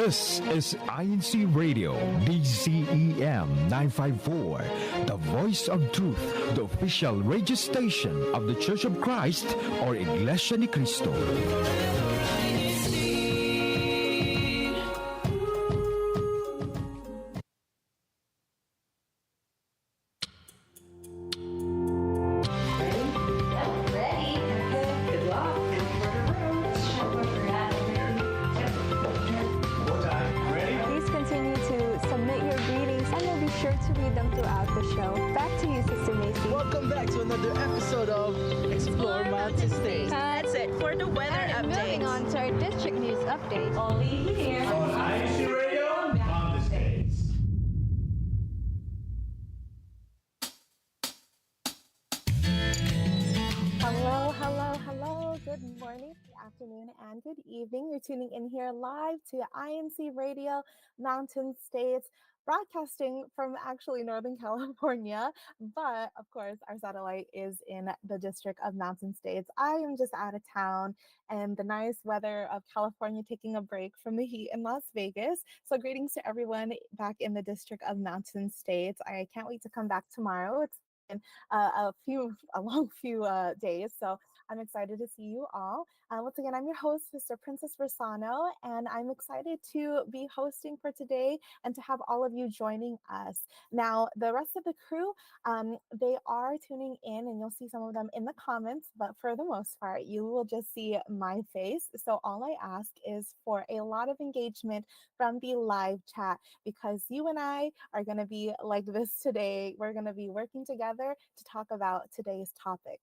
This is INCRadio, DCEM 954, the voice of truth, the official radio station of the Church of Christ, or Iglesia ni Cristo. And good evening. You're tuning in here live to INCradio Mountain States, broadcasting from actually Northern California, but of course our satellite is in the District of Mountain States. I am just out of town and the nice weather of California, taking a break from the heat in Las Vegas. So greetings to everyone back in the District of Mountain States. I can't wait to come back tomorrow. It's been a long few days, so I'm excited to see you all. Once again, I'm your host, Sister Princess Versano, and I'm excited to be hosting for today and to have all of you joining us. Now, the rest of the crew, they are tuning in, and you'll see some of them in the comments, but for the most part, you will just see my face. So all I ask is for a lot of engagement from the live chat, because you and I are going to be like this today. We're going to be working together to talk about today's topic.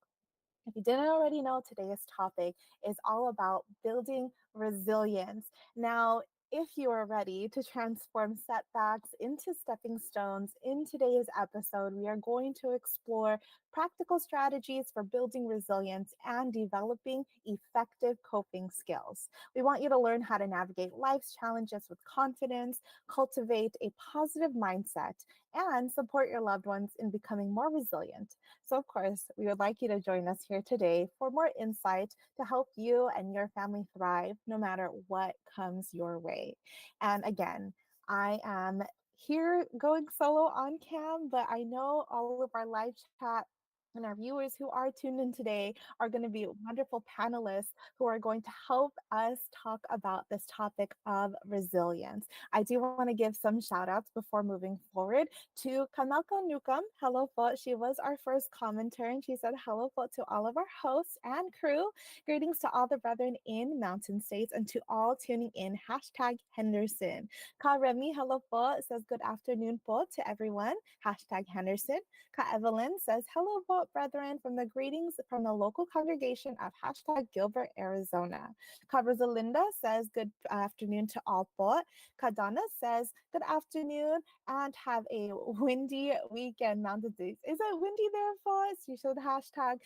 If you didn't already know, today's topic is all about building resilience. Now, if you are ready to transform setbacks into stepping stones, in today's episode, we are going to explore practical strategies for building resilience and developing effective coping skills. We want you to learn how to navigate life's challenges with confidence, cultivate a positive mindset, and support your loved ones in becoming more resilient. So, of course, we would like you to join us here today for more insight to help you and your family thrive no matter what comes your way. And again, I am here going solo on cam, but I know all of our live chat and our viewers who are tuned in today are going to be wonderful panelists who are going to help us talk about this topic of resilience. I do want to give some shout outs before moving forward to Kanaka Nukam. Hello, po. She was our first commenter, and she said hello po to all of our hosts and crew. Greetings to all the brethren in Mountain States and to all tuning in. Hashtag Henderson. Ka Remy, hello po, says good afternoon po to everyone. Hashtag Henderson. Ka Evelyn says hello po, brethren, from the greetings from the local congregation of hashtag Gilbert, Arizona. Ka Rosalinda says good afternoon to all po. Ka Donna says good afternoon and have a windy weekend, Mountain States. Is it windy there for us? You should hashtag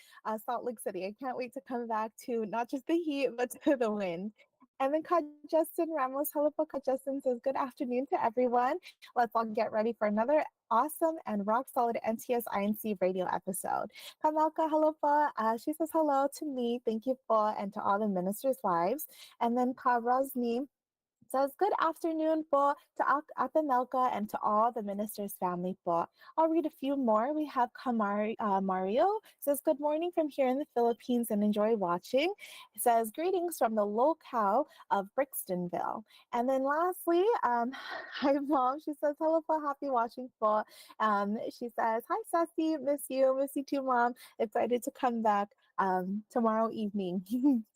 Salt Lake City. I can't wait to come back to not just the heat, but to the wind. And then Ka Justin Ramos, hello po, Ka Justin says good afternoon to everyone. Let's all get ready for another awesome and rock solid NTS INC radio episode. Kamalka, hello po. She says hello to me. Thank you po, and to all the ministers' wives. And then Ka Rosni says good afternoon po to Ate Melka and to all the minister's family po. I'll read a few more. We have Mario says good morning from here in the Philippines and enjoy watching. It says greetings from the locale of Brixtonville. And then lastly, hi mom. She says hello po, happy watching po. She says hi Sassy, miss you too mom. Excited to come back tomorrow evening.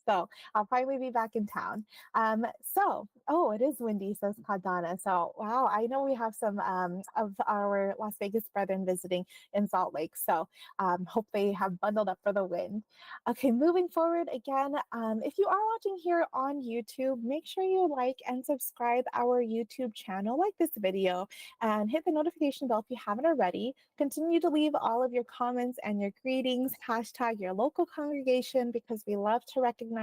So I'll probably be back in town. Oh, it is windy, says Kadana. So, wow, I know we have some of our Las Vegas brethren visiting in Salt Lake. So, hope they have bundled up for the wind. Okay, moving forward again, if you are watching here on YouTube, make sure you like and subscribe our YouTube channel, like this video, and hit the notification bell if you haven't already. Continue to leave all of your comments and your greetings, hashtag your local congregation, because we love to recognize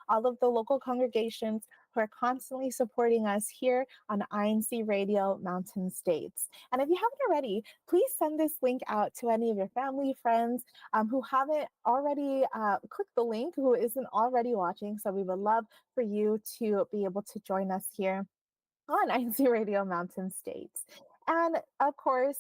all of the local congregations who are constantly supporting us here on INCradio Mountain States. And if you haven't already, please send this link out to any of your family, friends who haven't already clicked the link, who isn't already watching. So we would love for you to be able to join us here on INC Radio Mountain States. And of course,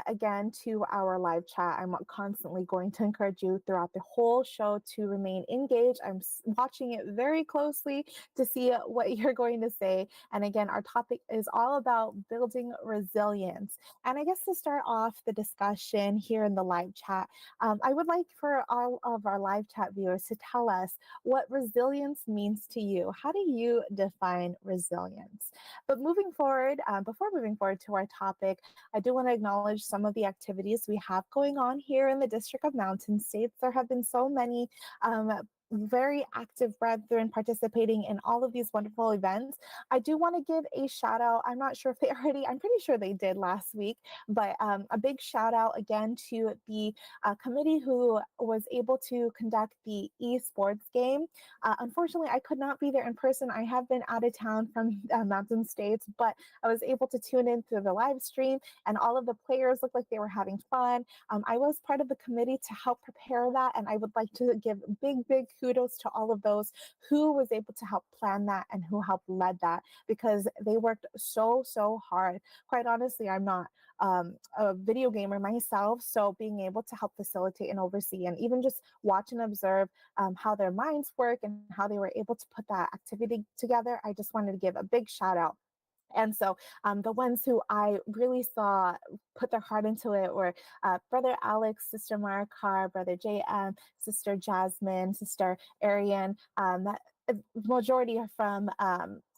again, to our live chat, I'm constantly going to encourage you throughout the whole show to remain engaged. I'm watching it very closely to see what you're going to say. And again, our topic is all about building resilience. And I guess to start off the discussion here in the live chat, I would like for all of our live chat viewers to tell us what resilience means to you. How do you define resilience? But moving forward, before moving forward to our topic, I do want to acknowledge some of the activities we have going on here in the District of Mountain States. There have been so many very active brethren participating in all of these wonderful events. I do want to give a shout out. I'm not sure if they already, I'm pretty sure they did last week, but a big shout out again to the committee who was able to conduct the esports game. Unfortunately, I could not be there in person. I have been out of town from Mountain States, but I was able to tune in through the live stream, and all of the players looked like they were having fun. I was part of the committee to help prepare that, and I would like to give big kudos to all of those who was able to help plan that and who helped lead that, because they worked so hard. Quite honestly, I'm not a video gamer myself, so being able to help facilitate and oversee and even just watch and observe how their minds work and how they were able to put that activity together, I just wanted to give a big shout out. And so the ones who I really saw put their heart into it were Brother Alex, Sister Mara Carr, Brother JM, Sister Jasmine, Sister Arian. Majority are from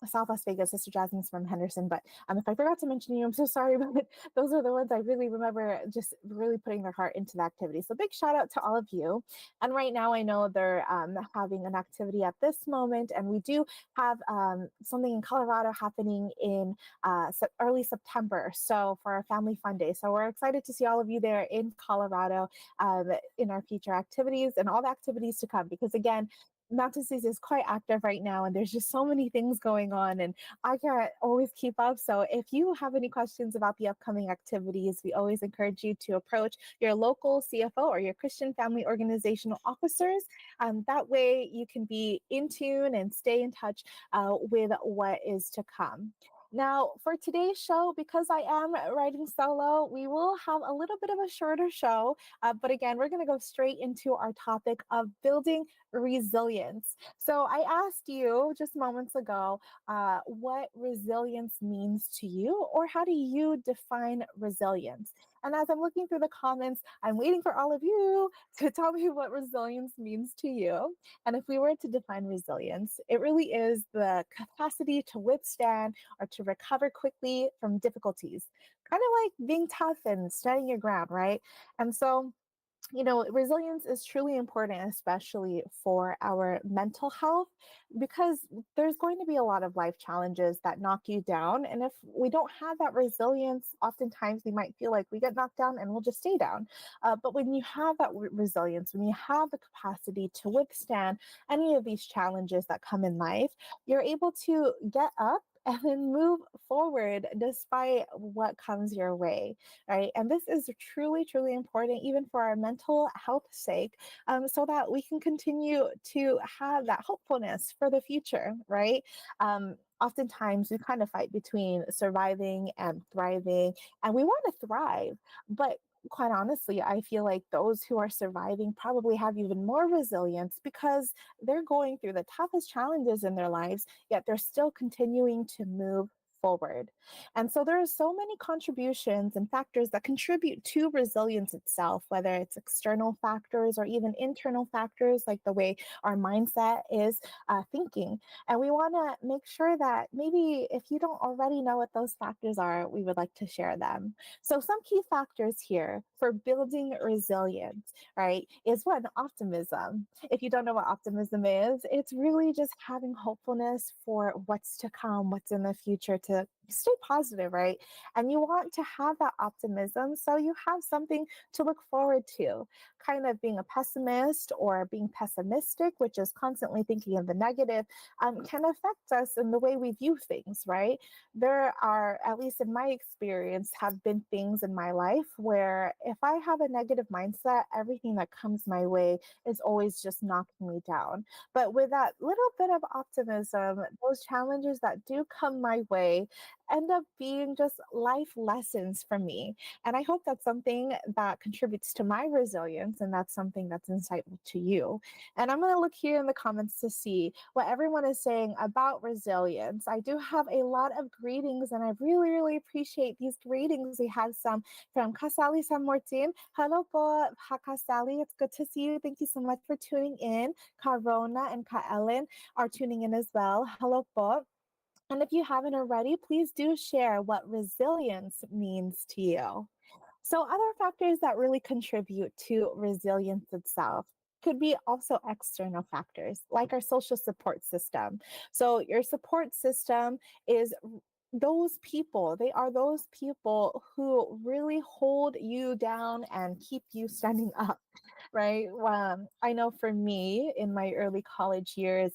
South Las Vegas. Sister Jasmine's from Henderson. But if I forgot to mention you, I'm so sorry. But those are the ones I really remember just really putting their heart into the activity. So big shout out to all of you. And right now I know they're having an activity at this moment. And we do have something in Colorado happening in early September. So for our Family Fun Day. So we're excited to see all of you there in Colorado in our future activities and all the activities to come. Because again, Mountain States is quite active right now, and there's just so many things going on, and I can't always keep up. So if you have any questions about the upcoming activities, we always encourage you to approach your local CFO or your Christian family organizational officers. That way you can be in tune and stay in touch with what is to come. Now, for today's show, because I am writing solo, we will have a little bit of a shorter show. But again, we're going to go straight into our topic of building resilience. So I asked you just moments ago what resilience means to you, or how do you define resilience? And as I'm looking through the comments, I'm waiting for all of you to tell me what resilience means to you. And if we were to define resilience, it really is the capacity to withstand or to recover quickly from difficulties, kind of like being tough and standing your ground, right? And so resilience is truly important, especially for our mental health, because there's going to be a lot of life challenges that knock you down. And if we don't have that resilience, oftentimes we might feel like we get knocked down and we'll just stay down. But when you have that resilience, when you have the capacity to withstand any of these challenges that come in life, you're able to get up and then move forward despite what comes your way, right? And this is truly important, even for our mental health sake, so that we can continue to have that hopefulness for the future, right? Oftentimes we kind of fight between surviving and thriving, and we want to thrive, but quite honestly, I feel like those who are surviving probably have even more resilience because they're going through the toughest challenges in their lives, yet they're still continuing to move forward. And so there are so many contributions and factors that contribute to resilience itself, whether it's external factors or even internal factors, like the way our mindset is thinking. And we want to make sure that maybe if you don't already know what those factors are, we would like to share them. So some key factors here for building resilience, right, is one, optimism. If you don't know what optimism is, it's really just having hopefulness for what's to come, what's in the future, to stay positive, right? And you want to have that optimism so you have something to look forward to. Kind of being a pessimist or being pessimistic, which is constantly thinking of the negative, can affect us in the way we view things, right? There are, at least in my experience, have been things in my life where if I have a negative mindset, everything that comes my way is always just knocking me down. But with that little bit of optimism, those challenges that do come my way end up being just life lessons for me. And I hope that's something that contributes to my resilience and that's something that's insightful to you. And I'm going to look here in the comments to see what everyone is saying about resilience. I do have a lot of greetings and I really, really appreciate these greetings. We have some from Kasali San Martin. Hello po, Kasali. It's good to see you. Thank you so much for tuning in. Ka Rona and Ka Ellen are tuning in as well. Hello po. And if you haven't already, please do share what resilience means to you. So, other factors that really contribute to resilience itself could be also external factors, like our social support system. So, your support system is those people, they are those people who really hold you down and keep you standing up, right? I know for me in my early college years,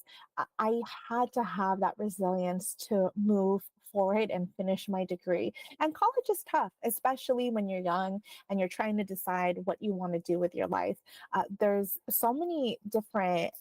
I had to have that resilience to move forward and finish my degree. And college is tough, especially when you're young and you're trying to decide what you want to do with your life. There's so many different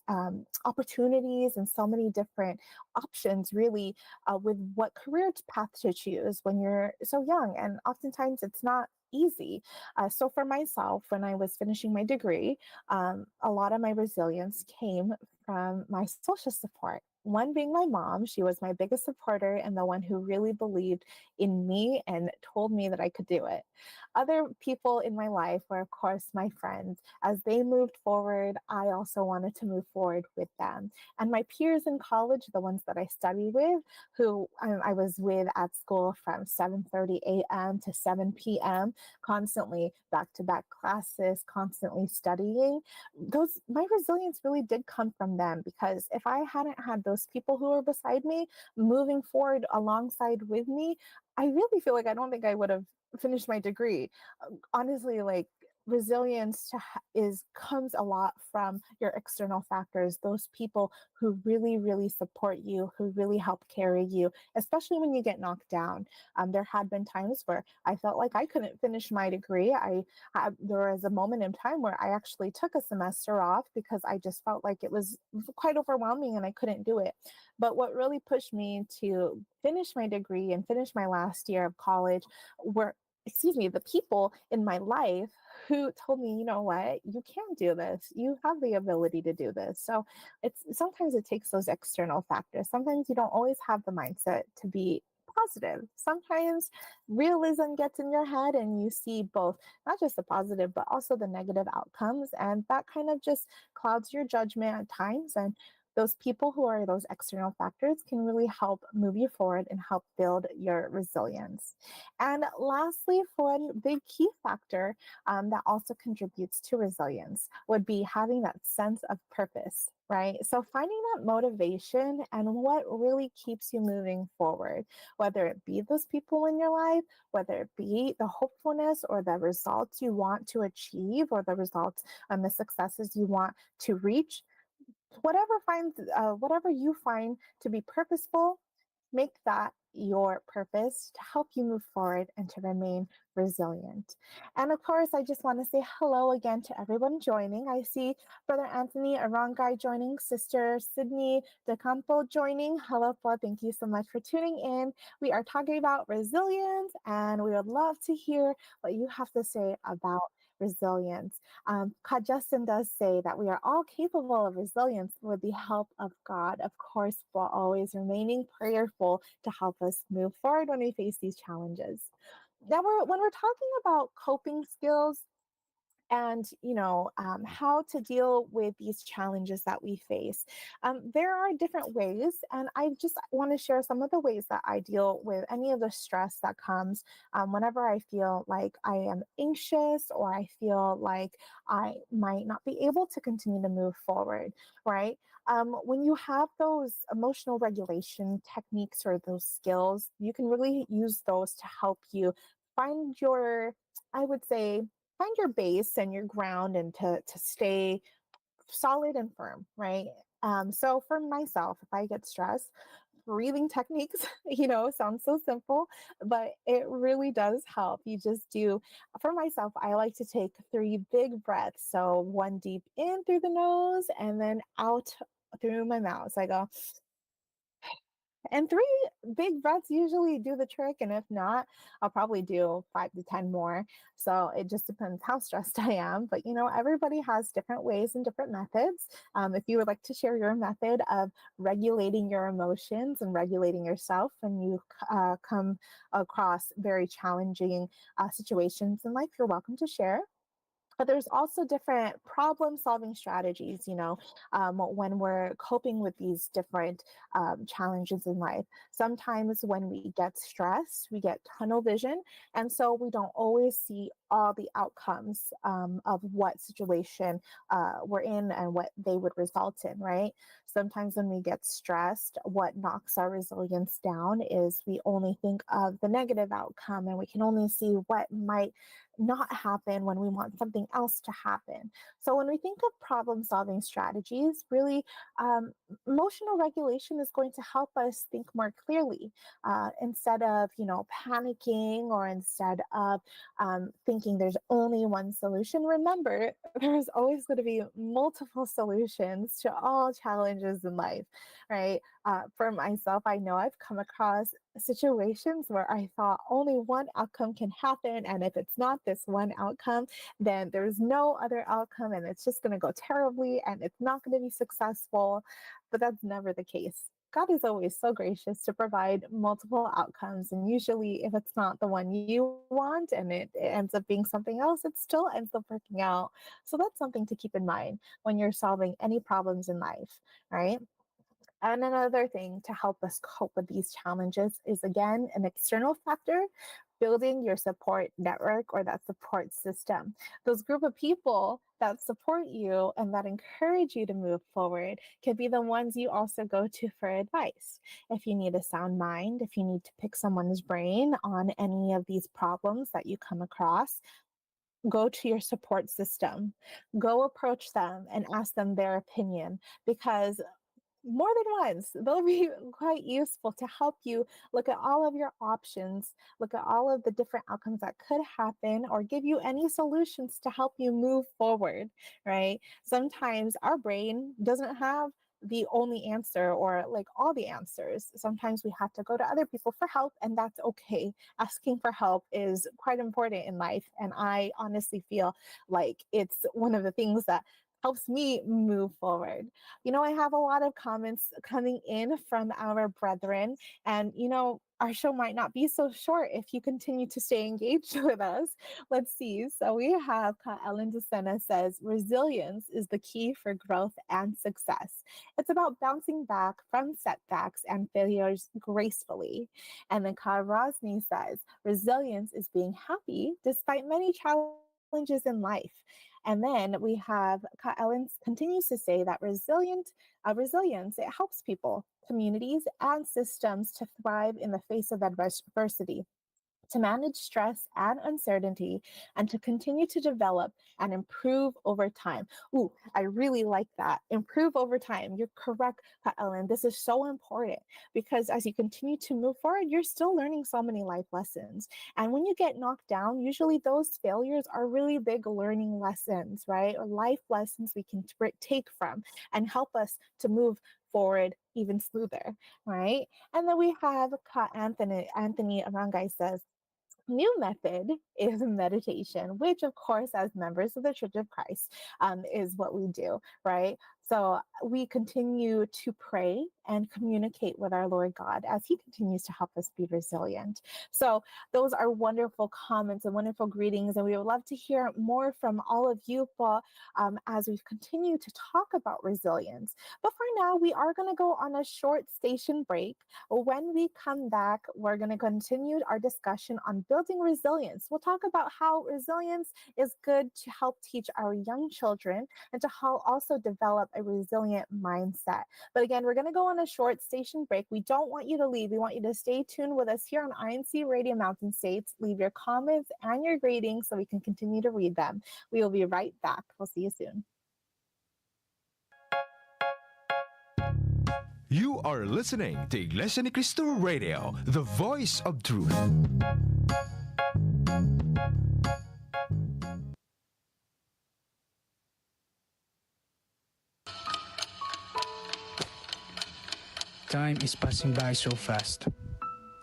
opportunities and so many different options, really, with what career path to choose when you're so young. And oftentimes it's not easy. So for myself, when I was finishing my degree, a lot of my resilience came from my social support. One being my mom, she was my biggest supporter and the one who really believed in me and told me that I could do it. Other people in my life were, of course, my friends. As they moved forward, I also wanted to move forward with them. And my peers in college, the ones that I studied with, who I was with at school from 7:30 a.m. to 7 p.m., constantly back-to-back classes, constantly studying, those my resilience really did come from them, because if I hadn't had those people who were beside me moving forward alongside with me, I really feel like I don't think I would have finished my degree. Honestly, like, resilience is comes a lot from your external factors, those people who really, really support you, who really help carry you, especially when you get knocked down. There had been times where I felt like I couldn't finish my degree. There was a moment in time where I actually took a semester off because I just felt like it was quite overwhelming and I couldn't do it. But what really pushed me to finish my degree and finish my last year of college were, the people in my life who told me, you know what, you can do this. You have the ability to do this. So it's sometimes it takes those external factors. Sometimes you don't always have the mindset to be positive. Sometimes realism gets in your head and you see both, not just the positive, but also the negative outcomes. And that kind of just clouds your judgment at times. And those people who are those external factors can really help move you forward and help build your resilience. And lastly, one big key factor that also contributes to resilience would be having that sense of purpose, right? So finding that motivation and what really keeps you moving forward, whether it be those people in your life, whether it be the hopefulness or the results you want to achieve or the results and the successes you want to reach, whatever you find to be purposeful, make that your purpose to help you move forward and to remain resilient. And of course, I just want to say hello again to everyone joining. I see Brother Anthony Arangai joining, Sister Sydney DeCampo joining. Hello, Paul. Thank you so much for tuning in. We are talking about resilience, and we would love to hear what you have to say about resilience. Justin does say that we are all capable of resilience with the help of God, of course, while always remaining prayerful to help us move forward when we face these challenges. Now, when we're talking about coping skills, and how to deal with these challenges that we face. There are different ways, and I just want to share some of the ways that I deal with any of the stress that comes whenever I feel like I am anxious, or I feel like I might not be able to continue to move forward, right? When you have those emotional regulation techniques or those skills, you can really use those to help you find your, I would say, find your base and your ground, and to stay solid and firm, right? So for myself, if I get stressed, breathing techniques, sounds so simple, but it really does help. You just do, for myself, I like to take 3 big breaths. So one deep in through the nose and then out through my mouth. So I go, and 3 big breaths usually do the trick. And if not, I'll probably do 5 to 10 more. So it just depends how stressed I am. But, everybody has different ways and different methods. If you would like to share your method of regulating your emotions and regulating yourself when you come across very challenging situations in life, you're welcome to share. But there's also different problem solving strategies, when we're coping with these different challenges in life. Sometimes when we get stressed, we get tunnel vision. And so we don't always see all the outcomes of what situation we're in and what they would result in, right? Sometimes when we get stressed, what knocks our resilience down is we only think of the negative outcome, and we can only see what might not happen when we want something else to happen. So when we think of problem solving strategies, really, emotional regulation is going to help us think more clearly instead of, panicking, or instead of thinking there's only one solution. Remember, there's always going to be multiple solutions to all challenges in life, right? For myself, I know I've come across situations where I thought only one outcome can happen. And if it's not this one outcome, then there's no other outcome, and it's just going to go terribly and it's not going to be successful. But that's never the case. God is always so gracious to provide multiple outcomes. And usually, if it's not the one you want and it ends up being something else, it still ends up working out. So that's something to keep in mind when you're solving any problems in life, right? And another thing to help us cope with these challenges is, again, an external factor, building your support network or that support system. Those group of people that support you and that encourage you to move forward can be the ones you also go to for advice. If you need a sound mind, if you need to pick someone's brain on any of these problems that you come across, go to your support system. Go approach them and ask them their opinion, because more than once, they'll be quite useful to help you look at all of your options, look at all of the different outcomes that could happen, or give you any solutions to help you move forward, right? Sometimes our brain doesn't have the only answer, or like all the answers. Sometimes we have to go to other people for help, and that's okay. Asking for help is quite important in life. And I honestly feel like it's one of the things that helps me move forward. I have a lot of comments coming in from our brethren, and our show might not be so short if you continue to stay engaged with us. Let's see. So we have Ellen DeSena says, resilience is the key for growth and success. It's about bouncing back from setbacks and failures gracefully. And then Ka Rosny says, resilience is being happy despite many challenges in life. And then we have Ellen continues to say that resilience, it helps people, communities, and systems to thrive in the face of adversity, to manage stress and uncertainty, and to continue to develop and improve over time. Ooh, I really like that. Improve over time. You're correct, Ellen. This is so important, because as you continue to move forward, you're still learning so many life lessons. And when you get knocked down, usually those failures are really big learning lessons, right? Or life lessons we can take from and help us to move forward even smoother, right? And then we have Anthony Arangay says, new method is meditation, which, of course, as members of the Church of Christ, is what we do, right? So we continue to pray and communicate with our Lord God as He continues to help us be resilient. So those are wonderful comments and wonderful greetings, and we would love to hear more from all of you, Paul, as we continue to talk about resilience. But for now, we are going to go on a short station break. When we come back, we're going to continue our discussion on building resilience. We'll talk about how resilience is good to help teach our young children and to help also develop a resilient mindset. But again, we're going to go on a short station break. We don't want you to leave. We want you to stay tuned with us here on INC Radio Mountain States. Leave your comments and your greetings so we can continue to read them. We will be right back. We'll see you soon. You are listening to Iglesia ni Cristo Radio, the voice of truth. Time is passing by so fast.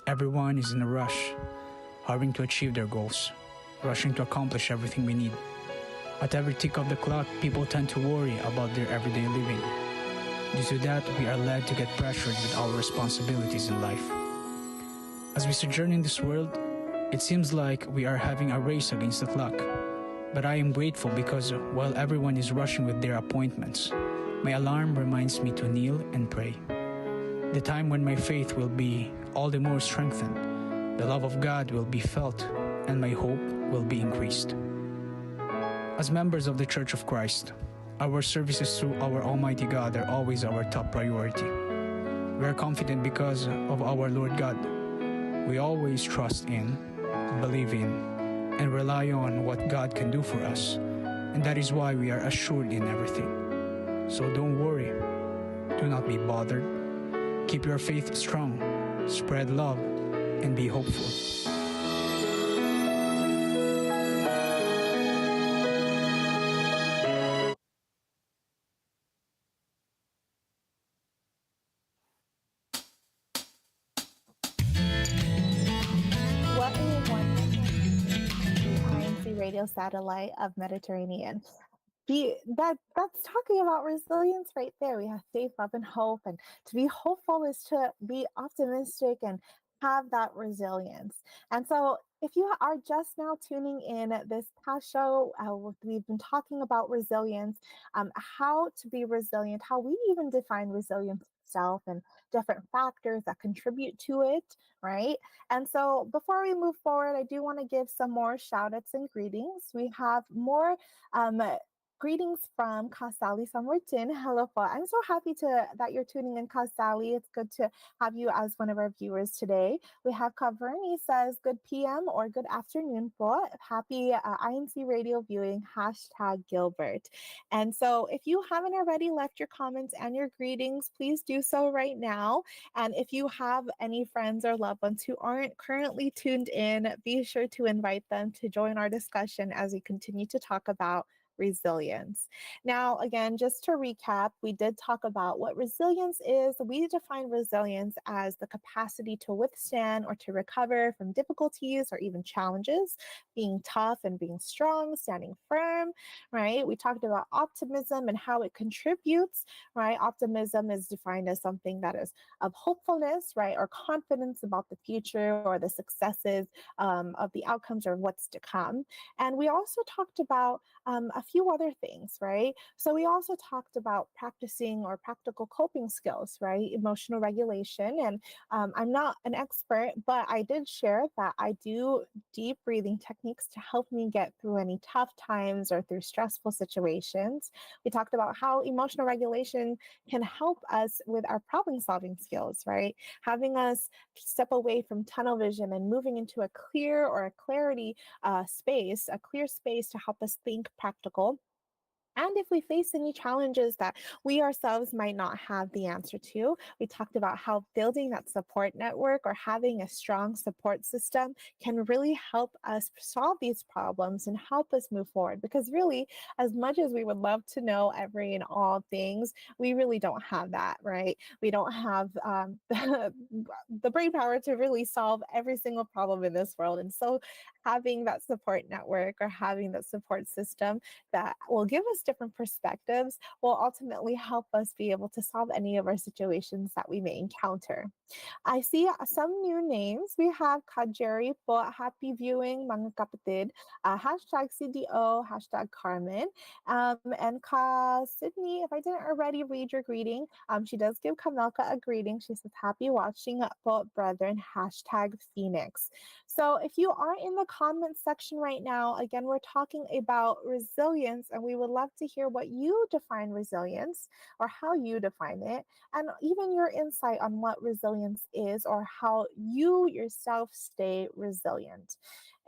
Everyone is in a rush, hurrying to achieve their goals, rushing to accomplish everything we need. At every tick of the clock, people tend to worry about their everyday living. Due to that, we are led to get pressured with our responsibilities in life. As we sojourn in this world, it seems like we are having a race against the clock. But I am grateful because while everyone is rushing with their appointments, my alarm reminds me to kneel and pray. The time when my faith will be all the more strengthened, the love of God will be felt, and my hope will be increased. As members of the Church of Christ, our services to our Almighty God are always our top priority. We are confident because of our Lord God. We always trust in, believe in, and rely on what God can do for us, and that is why we are assured in everything. So don't worry, do not be bothered. Keep your faith strong, spread love, and be hopeful. What a wonderful INC radio satellite of Mediterranean. That's talking about resilience right there. We have faith, love, and hope. And to be hopeful is to be optimistic and have that resilience. And so if you are just now tuning in this past show, we've been talking about resilience, how to be resilient, how we even define resilience itself and different factors that contribute to it, right? And so before we move forward, I do want to give some more shout outs and greetings. We have more um, greetings from Kasali San Martin. Hello, po. I'm so happy that you're tuning in, Kasali. It's good to have you as one of our viewers today. We have Kaverni says, good PM or good afternoon, po. Happy INC radio viewing, #Gilbert. And so if you haven't already left your comments and your greetings, please do so right now. And if you have any friends or loved ones who aren't currently tuned in, be sure to invite them to join our discussion as we continue to talk about resilience. Now, again, just to recap, we did talk about what resilience is. We define resilience as the capacity to withstand or to recover from difficulties or even challenges, being tough and being strong, standing firm, right? We talked about optimism and how it contributes, right? Optimism is defined as something that is of hopefulness, right? Or confidence about the future or the successes of the outcomes or what's to come. And we also talked about a few other things, right? So we also talked about practicing or practical coping skills, right? Emotional regulation. And I'm not an expert, but I did share that I do deep breathing techniques to help me get through any tough times or through stressful situations. We talked about how emotional regulation can help us with our problem solving skills, right? Having us step away from tunnel vision and moving into a clear or a clarity space, a clear space to help us think practical. And if we face any challenges that we ourselves might not have the answer to, we talked about how building that support network or having a strong support system can really help us solve these problems and help us move forward. Because really, as much as we would love to know every and all things, we really don't have that, right? We don't have the brain power to really solve every single problem in this world. And so having that support network or having that support system that will give us different perspectives will ultimately help us be able to solve any of our situations that we may encounter. I see some new names. We have Kajeri po, happy viewing mga kapatid, hashtag CDO, hashtag Carmen, and Ka Sydney, if I didn't already read your greeting, she does give Kamelka a greeting. She says, happy watching po, brethren, hashtag Phoenix. So if you are in the comments section right now, again, we're talking about resilience, and we would love to hear what you define resilience or how you define it, and even your insight on what resilience is or how you yourself stay resilient.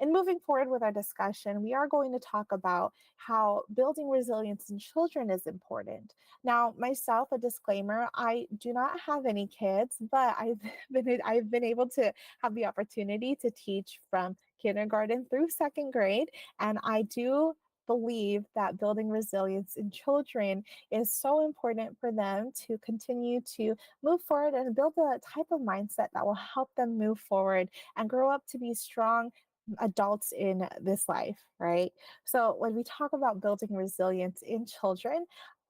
And moving forward with our discussion, we are going to talk about how building resilience in children is important. Now, myself, a disclaimer, I do not have any kids, but I've been able to have the opportunity to teach from kindergarten through second grade, and I do believe that building resilience in children is so important for them to continue to move forward and build a type of mindset that will help them move forward and grow up to be strong adults in this life, right? So when we talk about building resilience in children,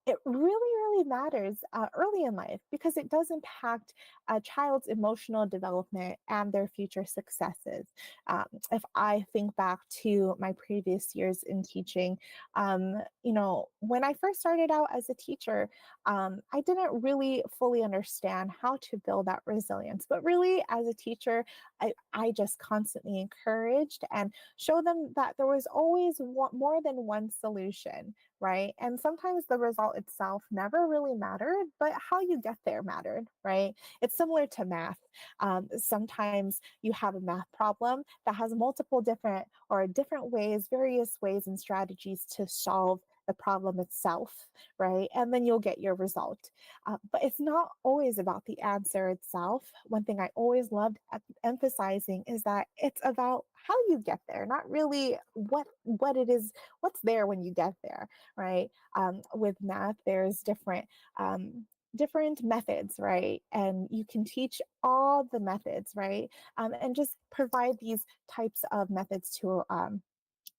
it really matters early in life because it does impact a child's emotional development and their future successes. If I think back to my previous years in teaching, when I first started out as a teacher, I didn't really fully understand how to build that resilience. But really, as a teacher, I just constantly encouraged and showed them that there was always more than one solution, right? And sometimes the result itself never really mattered, but how you get there mattered, right? It's similar to math. Sometimes you have a math problem that has multiple different ways, various ways and strategies to solve the problem itself, right? And then you'll get your result. But it's not always about the answer itself. One thing I always loved emphasizing is that it's about how you get there, not really what it is, what's there when you get there, right? With math, there's different methods, right? And you can teach all the methods, right? And just provide these types of methods to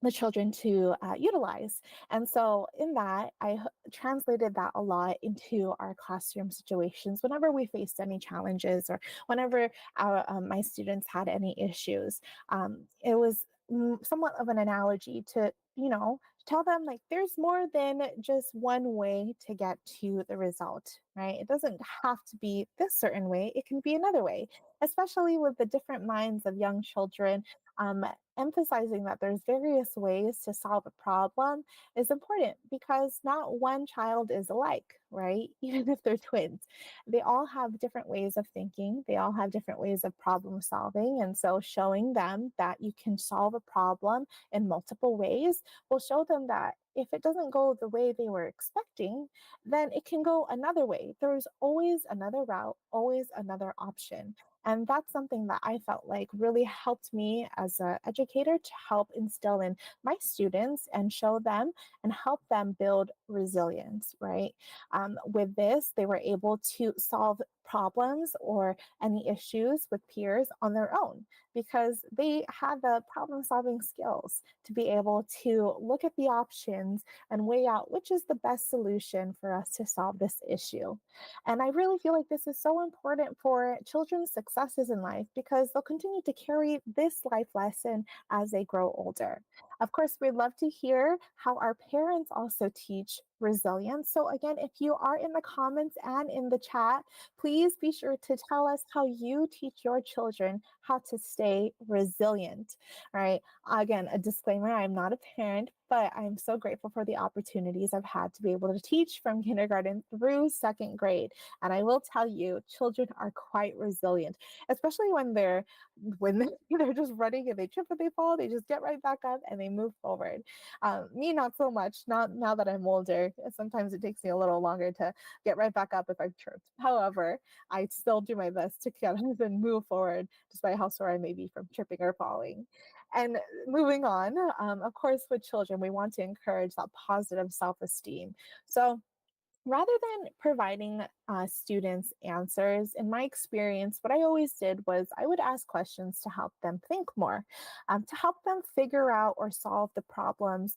the children to utilize. And so in that, translated that a lot into our classroom situations whenever we faced any challenges or whenever my students had any issues. It was somewhat of an analogy to, tell them like there's more than just one way to get to the result, right? It doesn't have to be this certain way. It can be another way, especially with the different minds of young children. Um, Emphasizing that there's various ways to solve a problem is important because not one child is alike, right? Even if they're twins, they all have different ways of thinking. They all have different ways of problem solving. And so showing them that you can solve a problem in multiple ways will show them that if it doesn't go the way they were expecting, then it can go another way. There's always another route, always another option. And that's something that I felt like really helped me as an educator to help instill in my students and show them and help them build resilience, right? With this, they were able to solve problems or any issues with peers on their own because they had the problem solving skills to be able to look at the options and weigh out which is the best solution for us to solve this issue. And I really feel like this is so important for children's successes in life because they'll continue to carry this life lesson as they grow older. Of course, we'd love to hear how our parents also teach resilience. So again, if you are in the comments and in the chat, please be sure to tell us how you teach your children how to stay resilient. All right. Again, a disclaimer, I'm not a parent, but I'm so grateful for the opportunities I've had to be able to teach from kindergarten through second grade. And I will tell you, children are quite resilient, especially when they're just running and they trip and they fall, they just get right back up and they move forward. Me, not so much. Not now that I'm older. Sometimes it takes me a little longer to get right back up if I've tripped. However, I still do my best to get up and move forward, despite how sore I may be from tripping or falling. And moving on, of course, with children, we want to encourage that positive self-esteem. So rather than providing students answers, in my experience, what I always did was I would ask questions to help them think more, to help them figure out or solve the problems.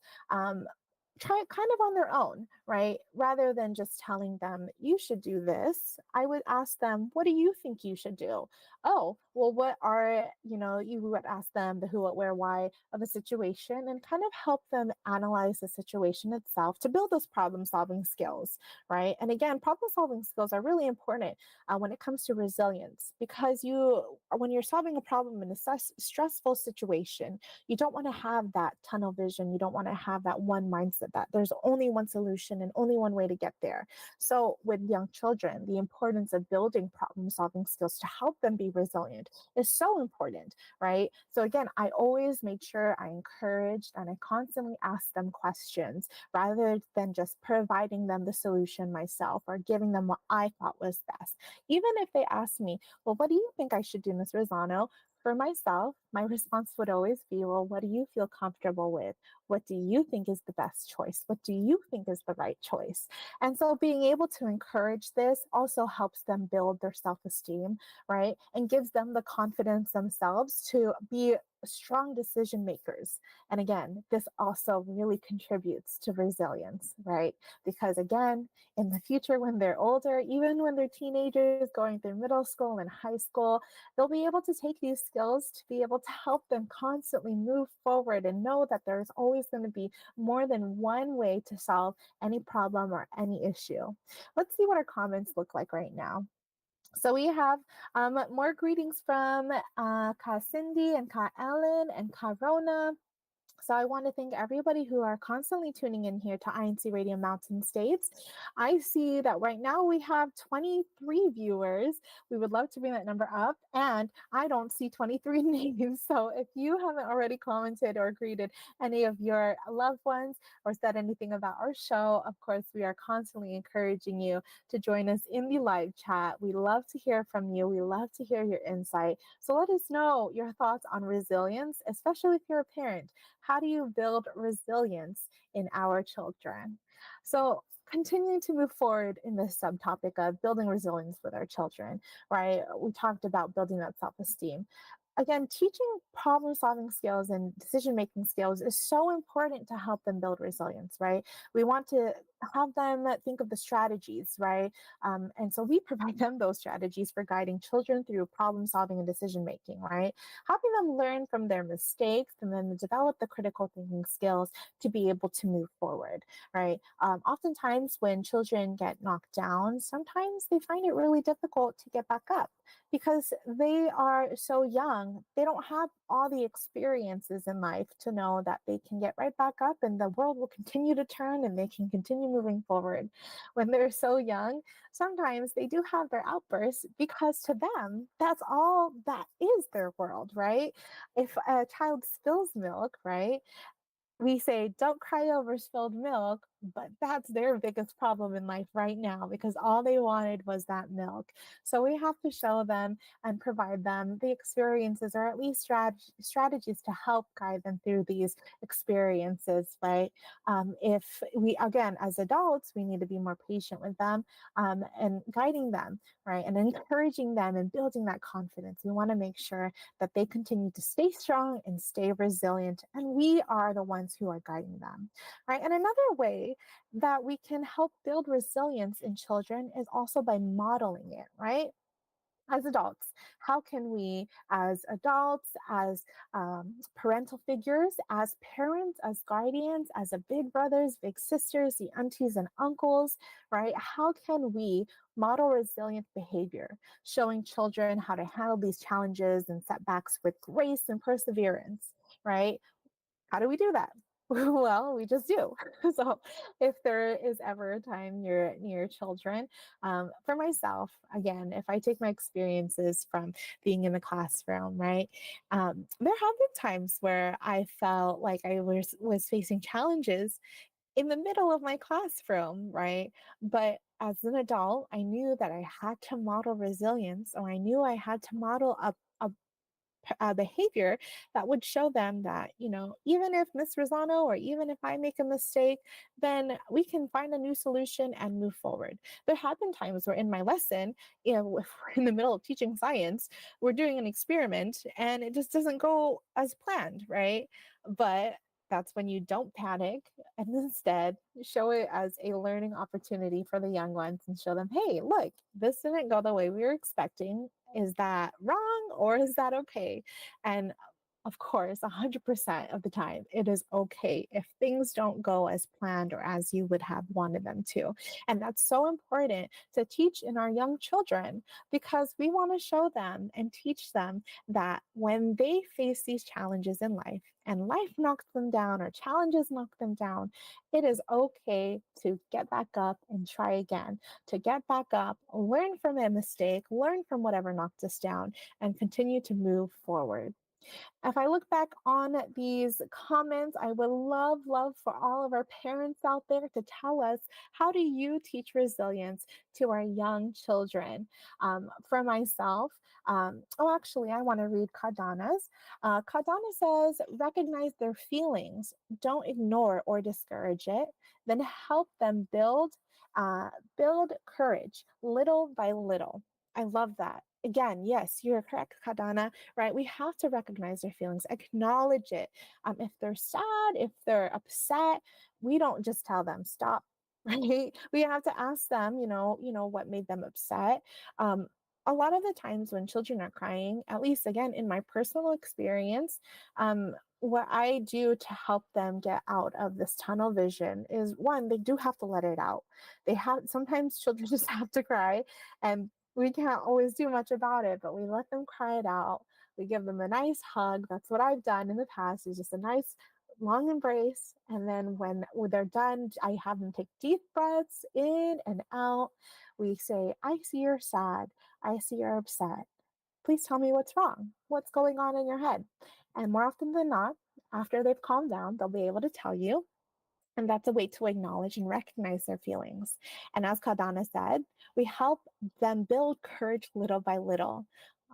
Try it kind of on their own, right? Rather than just telling them, you should do this, I would ask them, what do you think you should do? Oh, well, what are, you would ask them the who, what, where, why of a situation and kind of help them analyze the situation itself to build those problem solving skills, right? And again, problem solving skills are really important when it comes to resilience because when you're solving a problem in a stressful situation, you don't want to have that tunnel vision. You don't want to have that one mindset that there's only one solution and only one way to get there. So with young children, the importance of building problem solving skills to help them be resilient is so important, right? So again, I always make sure I encouraged and I constantly ask them questions rather than just providing them the solution myself or giving them what I thought was best. Even if they ask me, well, what do you think I should do, Ms. Rosano? For myself, my response would always be, well, what do you feel comfortable with? What do you think is the best choice? What do you think is the right choice? And so being able to encourage this also helps them build their self-esteem, right? And gives them the confidence themselves to be strong decision makers. And again, this also really contributes to resilience, right? Because again, in the future, when they're older, even when they're teenagers going through middle school and high school, they'll be able to take these skills to be able to help them constantly move forward and know that there's always going to be more than one way to solve any problem or any issue. Let's see what our comments look like right now. So we have more greetings from Ka Cindy and Ka Ellen and Ka Rona. So I want to thank everybody who are constantly tuning in here to INC Radio Mountain States. I see that right now we have 23 viewers. We would love to bring that number up. And I don't see 23 names. So if you haven't already commented or greeted any of your loved ones or said anything about our show, of course, we are constantly encouraging you to join us in the live chat. We love to hear from you. We love to hear your insight. So let us know your thoughts on resilience, especially if you're a parent. How do you build resilience in our children? So continuing to move forward in this subtopic of building resilience with our children, right? We talked about building that self-esteem. Again, teaching problem solving skills and decision making skills is so important to help them build resilience, right? We want to have them think of the strategies, right? And so we provide them those strategies for guiding children through problem solving and decision making, right? Helping them learn from their mistakes and then develop the critical thinking skills to be able to move forward, right? Oftentimes when children get knocked down, sometimes they find it really difficult to get back up because they are so young. They don't have all the experiences in life to know that they can get right back up and the world will continue to turn and they can continue moving forward. When they're so young, sometimes they do have their outbursts because to them, that's all that is their world, right? If a child spills milk, right? We say, don't cry over spilled milk, but that's their biggest problem in life right now because all they wanted was that milk. So we have to show them and provide them the experiences or at least strategies to help guide them through these experiences, right? If we, again, as adults, we need to be more patient with them and guiding them, right? And encouraging them and building that confidence. We want to make sure that they continue to stay strong and stay resilient. And we are the ones who are guiding them, right? And another way that we can help build resilience in children is also by modeling it, right? As adults, how can we, as adults, as parental figures, as parents, as guardians, as the big brothers, big sisters, the aunties and uncles, right? How can we model resilient behavior, showing children how to handle these challenges and setbacks with grace and perseverance, right? How do we do that? Well, we just do. So, if there is ever a time you're near children, for myself, again, if I take my experiences from being in the classroom, right, there have been times where I felt like I was facing challenges in the middle of my classroom, right? But as an adult, I knew that I had to model resilience, or I knew I had to model a behavior that would show them that, even if Miss Rosano, or even if I make a mistake, then we can find a new solution and move forward. There have been times where in my lesson, if we're in the middle of teaching science, we're doing an experiment and it just doesn't go as planned, right? But that's when you don't panic and instead show it as a learning opportunity for the young ones and show them, hey, look, this didn't go the way we were expecting. Is that wrong or is that okay? And of course, 100% of the time, it is okay if things don't go as planned or as you would have wanted them to. And that's so important to teach in our young children, because we want to show them and teach them that when they face these challenges in life and life knocks them down or challenges knock them down, it is okay to get back up and try again, to get back up, learn from a mistake, learn from whatever knocked us down, and continue to move forward. If I look back on these comments, I would love for all of our parents out there to tell us, how do you teach resilience to our young children? For myself, actually, I want to read Kadana's. Kadana says, recognize their feelings, don't ignore or discourage it, then help them build courage little by little. I love that. Again, yes, you're correct, Kadana, right? We have to recognize their feelings, acknowledge it. If they're sad, if they're upset, we don't just tell them stop, right? We have to ask them, what made them upset. Um, a lot of the times when children are crying, at least again in my personal experience, what I do to help them get out of this tunnel vision is, one, they do have to let it out. Sometimes children just have to cry, and we can't always do much about it, but we let them cry it out. We give them a nice hug. That's what I've done in the past, is just a nice long embrace. And then when they're done, I have them take deep breaths in and out. We say, I see you're sad. I see you're upset. Please tell me what's wrong. What's going on in your head? And more often than not, after they've calmed down, they'll be able to tell you. And that's a way to acknowledge and recognize their feelings. And as Kardana said, we help them build courage little by little.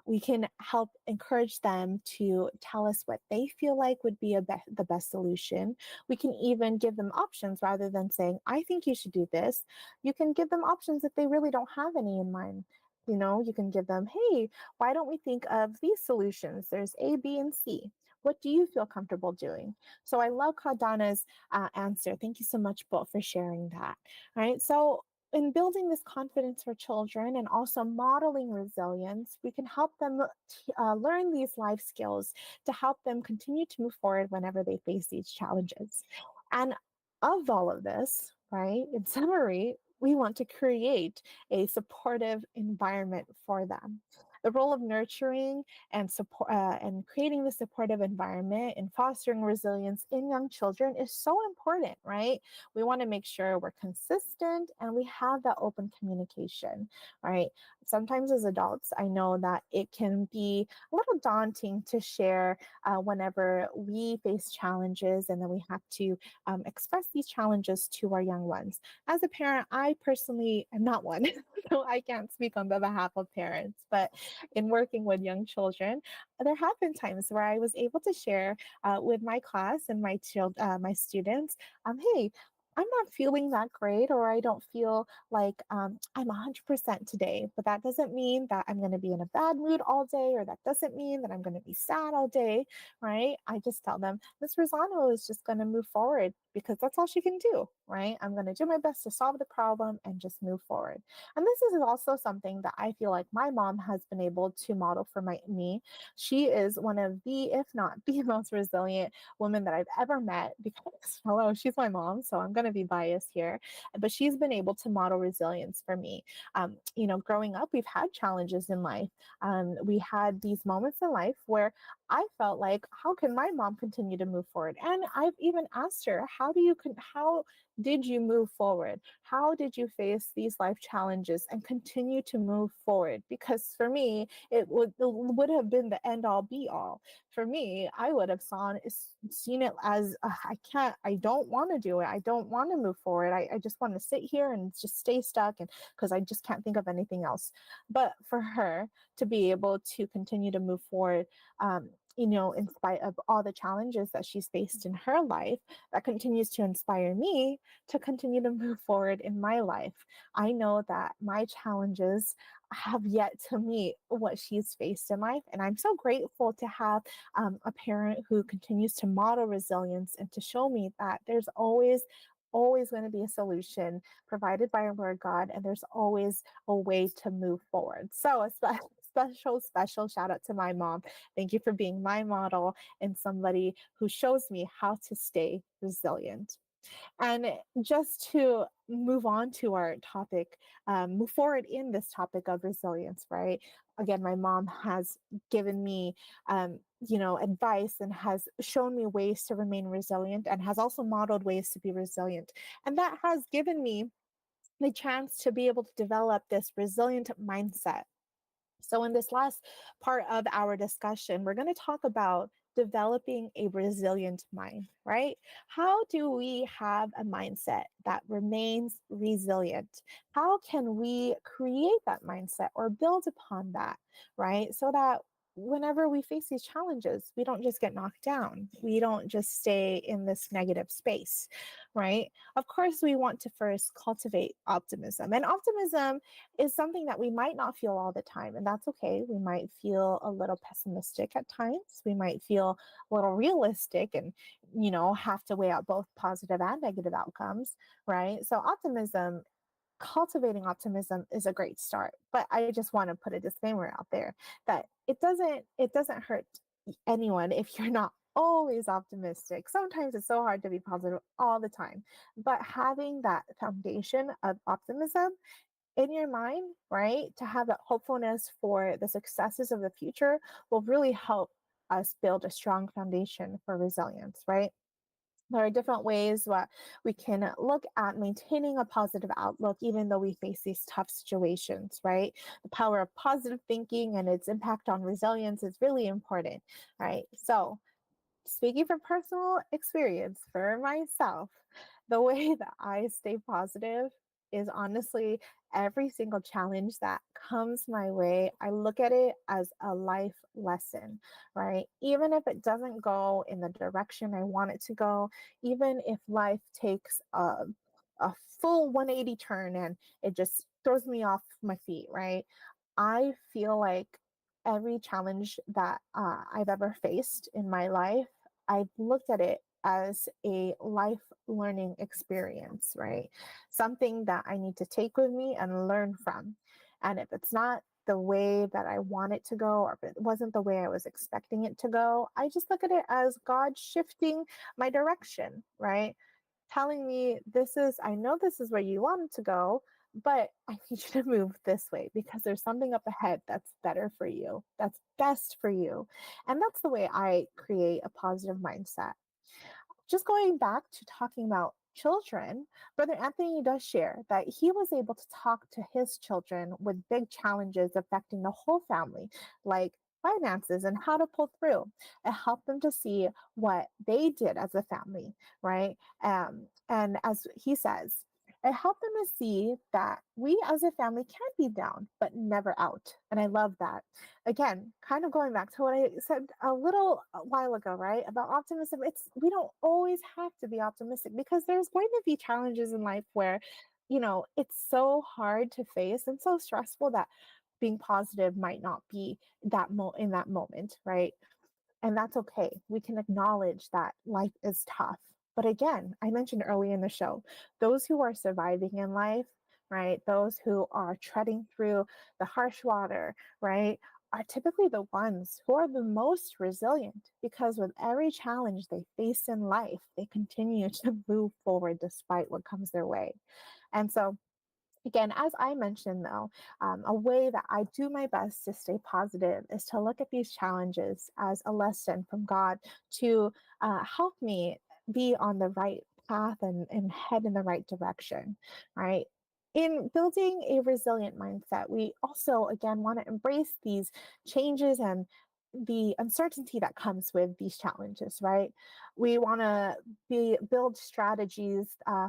We can help encourage them to tell us what they feel like would be the best solution. We can even give them options rather than saying, I think you should do this. You can give them options if they really don't have any in mind. You can give them, hey, why don't we think of these solutions? There's A, B, and C. What do you feel comfortable doing? So I love Kardana's answer. Thank you so much, both, for sharing that. All right. So in building this confidence for children and also modeling resilience, we can help them learn these life skills to help them continue to move forward whenever they face these challenges. And of all of this, right, in summary, we want to create a supportive environment for them. The role of nurturing and support and creating the supportive environment and fostering resilience in young children is so important, right? We want to make sure we're consistent and we have that open communication, right? Sometimes as adults, I know that it can be a little daunting to share whenever we face challenges, and then we have to express these challenges to our young ones. As a parent, I personally am not one, so I can't speak on the behalf of parents, but in working with young children, there have been times where I was able to share with my class and my students, hey, I'm not feeling that great, or I don't feel like I'm 100% today, but that doesn't mean that I'm going to be in a bad mood all day, or that doesn't mean that I'm going to be sad all day, right? I just tell them, Miss Rosano is just going to move forward because that's all she can do, right? I'm going to do my best to solve the problem and just move forward. And this is also something that I feel like my mom has been able to model for me. She is one of the, if not the most resilient woman that I've ever met, because, hello, she's my mom, so I'm going to be biased here, but she's been able to model resilience for me. Growing up, we've had challenges in life. We had these moments in life where I felt like, how can my mom continue to move forward? And I've even asked her, how did you move forward? How did you face these life challenges and continue to move forward? Because for me, it would have been the end all be all. For me, I would have seen it as, I don't want to do it. I don't want to move forward. I just want to sit here and just stay stuck, and because I just can't think of anything else. But for her to be able to continue to move forward, um, in spite of all the challenges that she's faced in her life, that continues to inspire me to continue to move forward in my life. I know that my challenges have yet to meet what she's faced in life. And I'm so grateful to have a parent who continues to model resilience and to show me that there's always going to be a solution provided by our Lord God, and there's always a way to move forward. So a special shout out to my mom. Thank you for being my model and somebody who shows me how to stay resilient. And just to move on to our topic, move forward in this topic of resilience, right? Again, my mom has given me, advice and has shown me ways to remain resilient and has also modeled ways to be resilient. And that has given me the chance to be able to develop this resilient mindset. So, in this last part of our discussion, we're going to talk about developing a resilient mind, right? How do we have a mindset that remains resilient? How can we create that mindset or build upon that, right? So that whenever we face these challenges, we don't just get knocked down. We don't just stay in this negative space, right? Of course, we want to first cultivate optimism. And optimism is something that we might not feel all the time, and that's okay. We might feel a little pessimistic at times. We might feel a little realistic and, have to weigh out both positive and negative outcomes, right? So cultivating optimism is a great start. But I just want to put a disclaimer out there that it doesn't hurt anyone if you're not always optimistic. Sometimes it's so hard to be positive all the time. But having that foundation of optimism in your mind, right, to have that hopefulness for the successes of the future will really help us build a strong foundation for resilience, right? There are different ways that we can look at maintaining a positive outlook, even though we face these tough situations, right? The power of positive thinking and its impact on resilience is really important, right? So, speaking from personal experience for myself, the way that I stay positive is honestly every single challenge that comes my way, I look at it as a life lesson, right? Even if it doesn't go in the direction I want it to go, even if life takes a full 180 turn and it just throws me off my feet, right? I feel like every challenge that I've ever faced in my life, I've looked at it as a life learning experience, right? Something that I need to take with me and learn from. And if it's not the way that I want it to go, or if it wasn't the way I was expecting it to go, I just look at it as God shifting my direction, right? Telling me, I know this is where you want to go, but I need you to move this way because there's something up ahead that's better for you, that's best for you. And that's the way I create a positive mindset. Just going back to talking about children, Brother Anthony does share that he was able to talk to his children with big challenges affecting the whole family, like finances and how to pull through. It helped them to see what they did as a family, right? And as he says, it helped them to see that we as a family can be down, but never out. And I love that. Again, kind of going back to what I said a little while ago, right? About optimism. We don't always have to be optimistic because there's going to be challenges in life where, it's so hard to face and so stressful that being positive might not be in that moment, right? And that's okay. We can acknowledge that life is tough. But again, I mentioned early in the show, those who are surviving in life, right? Those who are treading through the harsh water, right? Are typically the ones who are the most resilient because with every challenge they face in life, they continue to move forward despite what comes their way. And so, Again, as I mentioned, though, a way that I do my best to stay positive is to look at these challenges as a lesson from God to help me be on the right path and head in the right direction, right? In building a resilient mindset, we also, again, want to embrace these changes and the uncertainty that comes with these challenges, right? We want to build strategies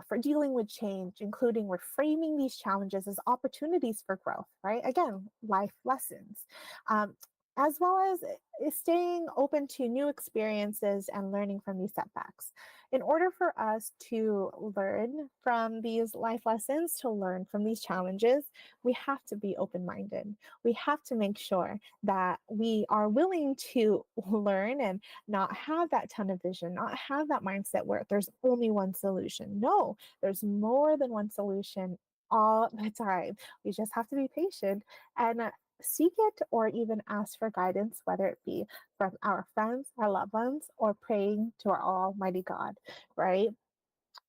for dealing with change, including reframing these challenges as opportunities for growth, right? Again, life lessons, um, as well as staying open to new experiences and learning from these setbacks. In order for us to learn from these life lessons, to learn from these challenges, we have to be open minded. We have to make sure that we are willing to learn and not have that tunnel vision, not have that mindset where there's only one solution. No, there's more than one solution all the time. We just have to be patient and seek it or even ask for guidance, whether it be from our friends, our loved ones, or praying to our Almighty God, right?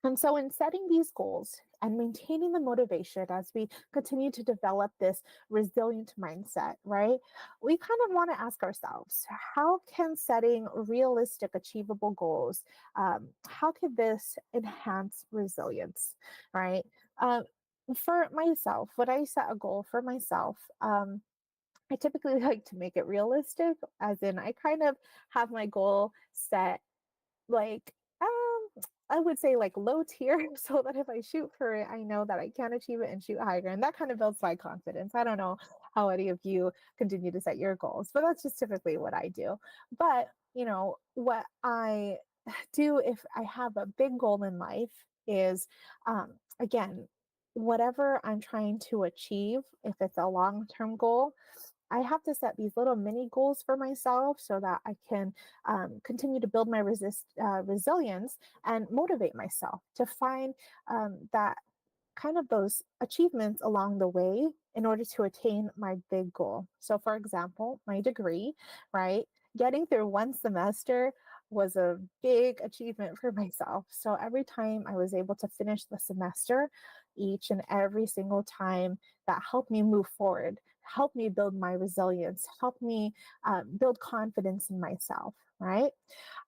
And so, in setting these goals and maintaining the motivation as we continue to develop this resilient mindset, right? We kind of want to ask ourselves, how can setting realistic, achievable goals, how could this enhance resilience, right? Um, for myself, when I set a goal for myself, I typically like to make it realistic, as in I kind of have my goal set like I would say like low tier so that if I shoot for it, I know that I can achieve it and shoot higher. And that kind of builds my confidence. I don't know how any of you continue to set your goals, but that's just typically what I do. But, what I do if I have a big goal in life is, again, whatever I'm trying to achieve, if it's a long term goal, I have to set these little mini goals for myself so that I can continue to build my resilience and motivate myself to find that kind of those achievements along the way in order to attain my big goal. So, for example, my degree, right? Getting through one semester was a big achievement for myself. So, every time I was able to finish the semester, each and every single time, that helped me move forward, helped me build my resilience, helped me build confidence in myself, right?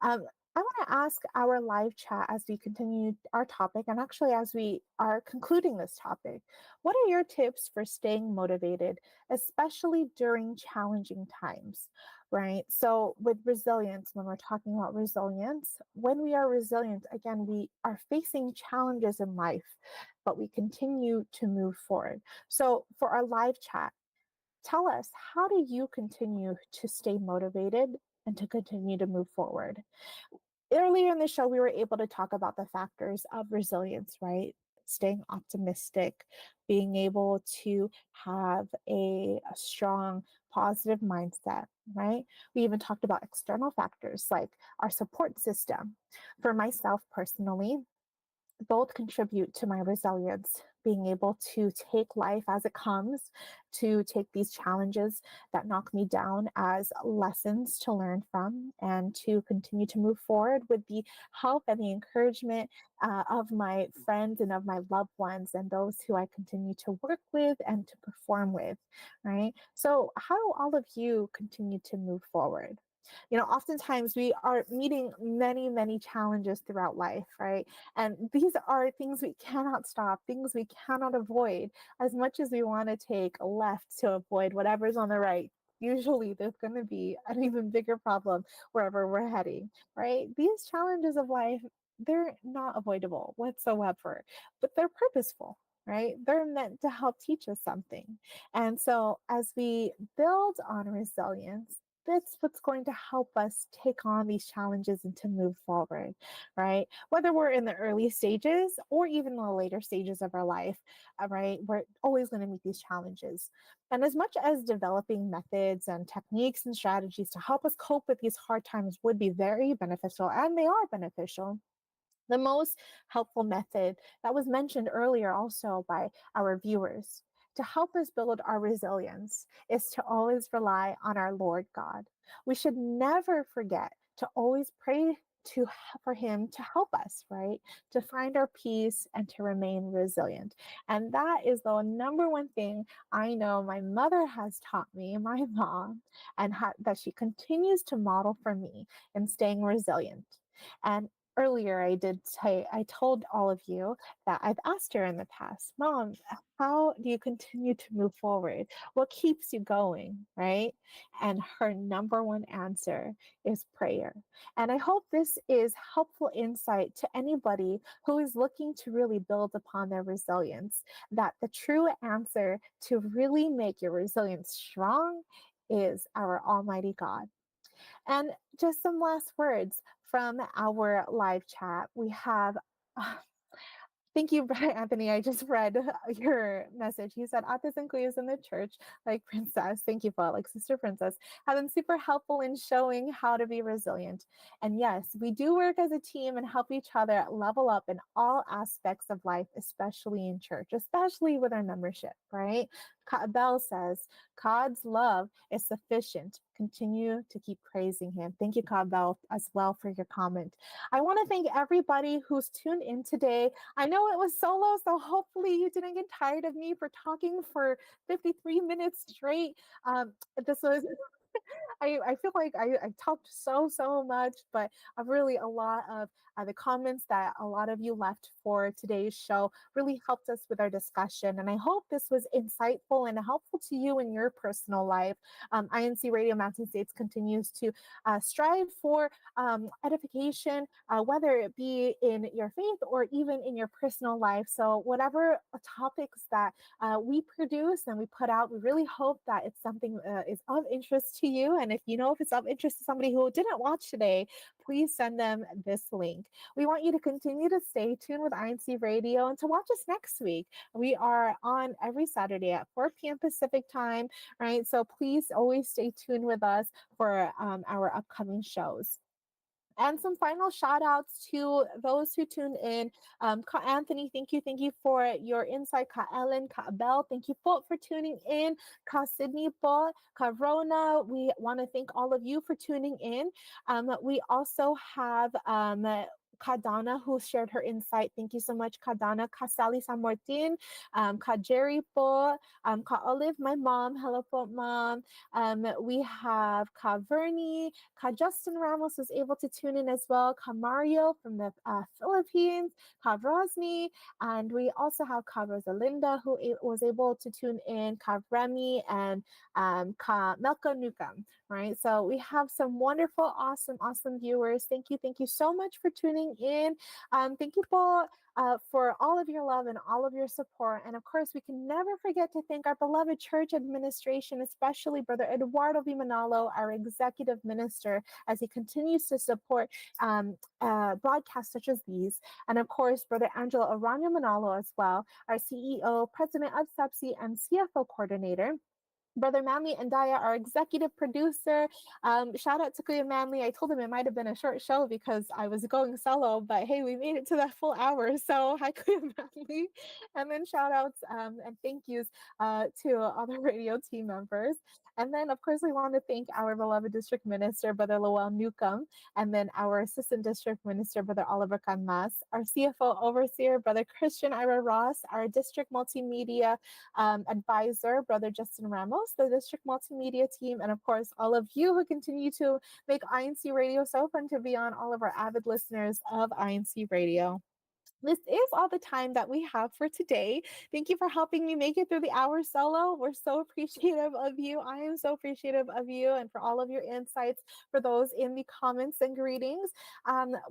Um, I want to ask our live chat as we continue our topic, and actually as we are concluding this topic, what are your tips for staying motivated, especially during challenging times, right? So, with resilience, when we're talking about resilience, when we are resilient, again, we are facing challenges in life, but we continue to move forward. So, for our live chat, tell us, how do you continue to stay motivated and to continue to move forward? Earlier in the show, we were able to talk about the factors of resilience, right? Staying optimistic, being able to have a strong, positive mindset, right? We even talked about external factors like our support system. For myself personally, both contribute to my resilience, being able to take life as it comes, to take these challenges that knock me down as lessons to learn from, and to continue to move forward with the help and the encouragement of my friends and of my loved ones and those who I continue to work with and to perform with, right? So, how do all of you continue to move forward? Oftentimes we are meeting many, many challenges throughout life, right? And these are things we cannot stop, things we cannot avoid. As much as we want to take a left to avoid whatever's on the right, usually there's going to be an even bigger problem wherever we're heading, right? These challenges of life, they're not avoidable whatsoever, but they're purposeful. Right? They're meant to help teach us something. And so, as we build on resilience, that's what's going to help us take on these challenges and to move forward, right? Whether we're in the early stages or even the later stages of our life, right? We're always going to meet these challenges. And as much as developing methods and techniques and strategies to help us cope with these hard times would be very beneficial, and they are beneficial, the most helpful method that was mentioned earlier also by our viewers to help us build our resilience is to always rely on our Lord God. We should never forget to always pray for him to help us, right? To find our peace and to remain resilient. And that is the number one thing I know my mother has taught me, my mom, and that she continues to model for me in staying resilient. And earlier I told all of you that I've asked her in the past, Mom, how do you continue to move forward? What keeps you going, right? And her number one answer is prayer. And I hope this is helpful insight to anybody who is looking to really build upon their resilience, that the true answer to really make your resilience strong is our Almighty God. And just some last words from our live chat. We have, thank you, Brother Anthony. I just read your message. He said, Ates and Kuyas in the church, like Princess, thank you, Paul, like Sister Princess, have been super helpful in showing how to be resilient. And yes, we do work as a team and help each other level up in all aspects of life, especially in church, especially with our membership, right? Bell says, God's love is sufficient. Continue to keep praising him. Thank you, Bell, as well for your comment. I want to thank everybody who's tuned in today. I know it was solo, so hopefully you didn't get tired of me for talking for 53 minutes straight. This was I feel like I talked so much, but really a lot of the comments that a lot of you left for today's show really helped us with our discussion. And I hope this was insightful and helpful to you in your personal life. INCRadio Mountain States continues to strive for edification, whether it be in your faith or even in your personal life. So whatever topics that we produce and we put out, we really hope that it's something is of interest to you. And if you know if it's of interest to somebody who didn't watch today, please send them this link. We want you to continue to stay tuned with INCRadio and to watch us next week. We are on every Saturday at 4 p.m. Pacific time, right? So please always stay tuned with us for our upcoming shows. And some final shout outs to those who tuned in. Ka Anthony, thank you for your insight. Ka Ellen, Ka Abel, thank you po for tuning in. Ka Sydney po, Ka Rona, we want to thank all of you for tuning in. We also have Kadana, who shared her insight. Thank you so much, Kadana. Ka Sally San Martin, Ka Jerry po, Ka Olive, my mom. Hello po, mom. We have Ka Vernie, Ka Justin Ramos was able to tune in as well. Ka Mario from the Philippines, Ka Rosny, and we also have Ka Rosalinda, who was able to tune in, Ka Remy, and Ka Melka Nukam, right? So we have some wonderful, awesome viewers. Thank you so much for tuning in. Thank you for all of your love and all of your support. And of course, we can never forget to thank our beloved church administration, especially Brother Eduardo V. Manalo, our executive minister, as he continues to support broadcasts such as these. And of course, Brother Angelo Aranya Manalo as well, our CEO, president of SEPSI, and CFO coordinator. Brother Manley and Daya, our executive producer. Shout out to Kuya Manley. I told him it might have been a short show because I was going solo, but hey, we made it to that full hour. So hi, Kuya Manley. And then shout outs and thank yous to other radio team members. And then, of course, we want to thank our beloved district minister, Brother Lowell Newcomb, and then our assistant district minister, Brother Oliver Canmas, our CFO overseer, Brother Christian Ira Ross, our district multimedia advisor, Brother Justin Ramos, the district multimedia team, and of course, all of you who continue to make INCRadio so fun to be on, all of our avid listeners of INCRadio. This is all the time that we have for today. Thank you for helping me make it through the hour solo. We're so appreciative of you. I am so appreciative of you and for all of your insights, for those in the comments and greetings.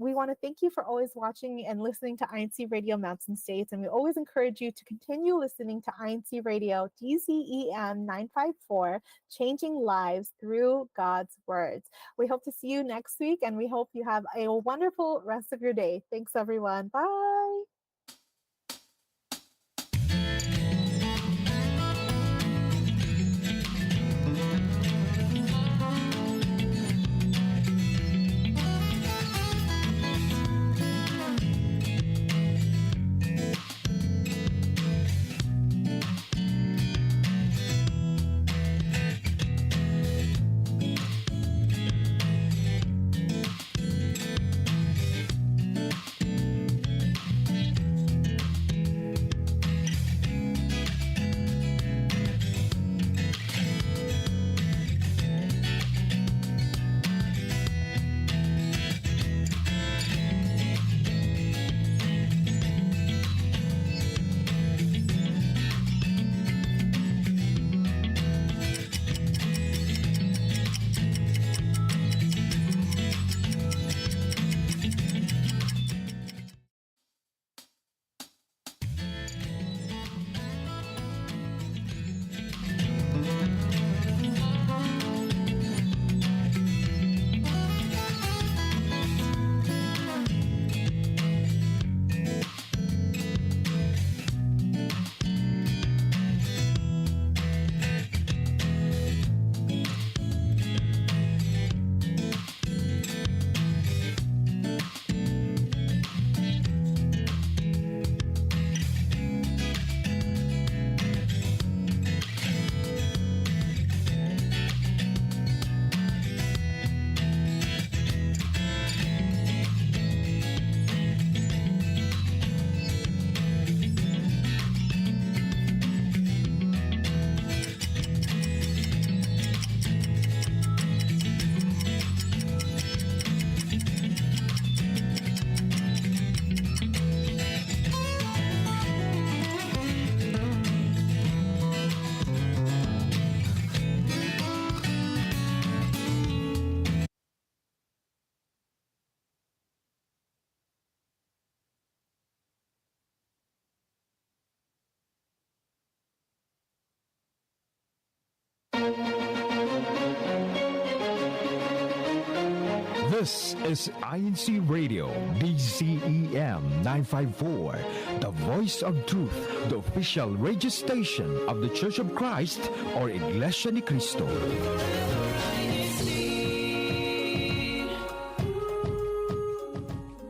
We want to thank you for always watching and listening to INCRadio Mountain States. And we always encourage you to continue listening to INCRadio DZEM 954, changing lives through God's words. We hope to see you next week, and we hope you have a wonderful rest of your day. Thanks, everyone. Bye. This is INCRadio, DZEM 954, the voice of truth, the official radio station of the Church of Christ or Iglesia ni Cristo.